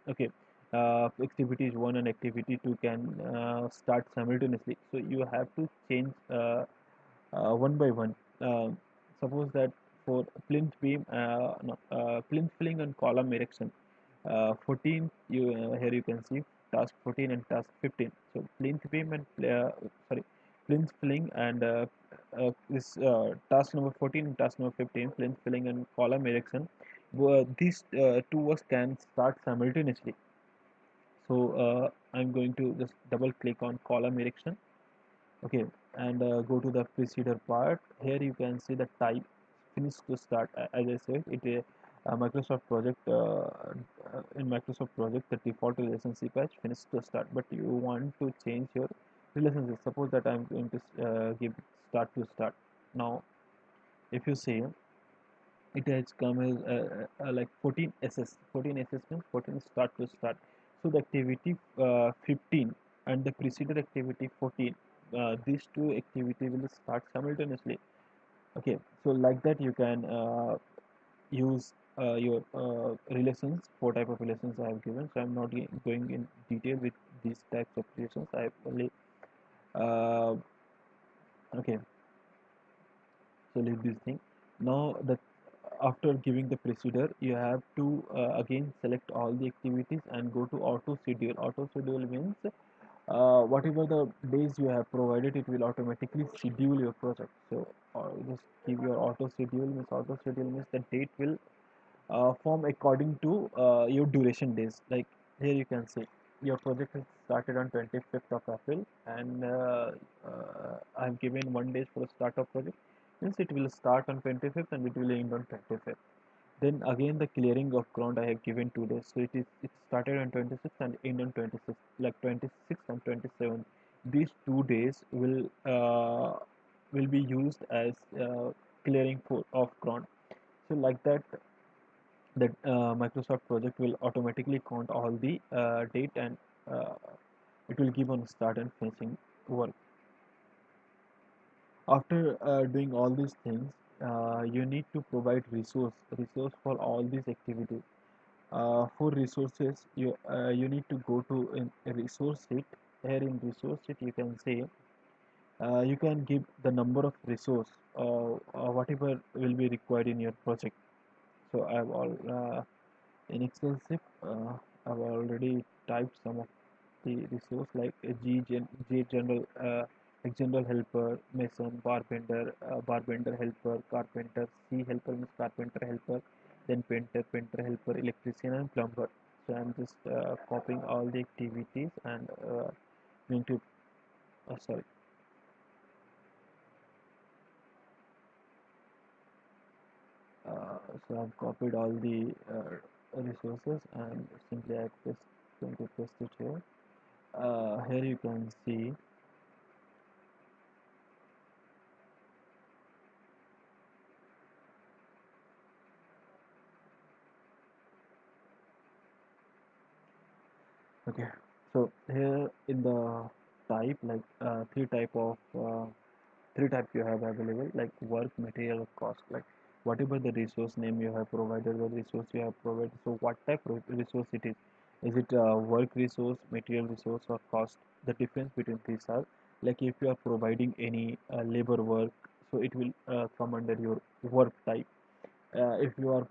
okay, activity 1 and activity 2 can start simultaneously, so you have to change one by one. Suppose that for plinth beam, no, plinth filling and column erection, 14, here you can see task 14 and task 15. So plinth beam and sorry, plinth filling and this task number 14 and task number 15, plinth filling and column erection, these two works can start simultaneously. So I'm going to just double click on column erection. Okay, and go to the procedure part. Here you can see the type finish to start. As I said, Microsoft project, in Microsoft project the default relationship patch finish to start, but you want to change your relationship. Suppose that I'm going to give start to start. Now if you see, it has come as like 14 ss, 14 ss means 14 start to start. So the activity 15 and the preceded activity 14, these two activity will start simultaneously. Okay, so like that you can use your relations. Four type of relations I have given, so I'm not going in detail with these types of relations. I have only uh, okay, so leave this thing. Now that after giving the procedure, you have to again select all the activities and go to auto schedule. Auto schedule means whatever the days you have provided, it will automatically schedule your project. So just give your auto schedule. Means auto schedule means the date will form according to your duration days. Like here you can see your project has started on 25th of April, and I've given 1 day for the start of project. Means it will start on 25th and it will end on 25th. Then again the clearing of ground I have given 2 days. So it started on 26th and end on 26th, like 26th and 27th. These 2 days will be used as clearing for of ground. So like that, that Microsoft project will automatically count all the date, and uh, it will give on start and finishing work. After doing all these things, you need to provide resource for all these activities. For resources, you need to go to a resource sheet. Here in resource sheet you can say, you can give the number of resource, whatever will be required in your project. So I have all in Excel sheet, I've already typed some of the resource like G general, like general helper, mason, barbender helper, carpenter, C helper means carpenter helper, then painter helper, electrician and plumber. So I'm just copying all the activities and going to sorry. So I've copied all the resources and simply I just going to paste it here. Here you can see. Okay, so here in the type, like three type you have available, like work, material, or cost. Like whatever the resource name you have provided, the resource you have provided. So what type of resource it is? Is it work resource, material resource, or cost? The difference between these are, like if you are providing any labor work, so it will come under your work type. If you are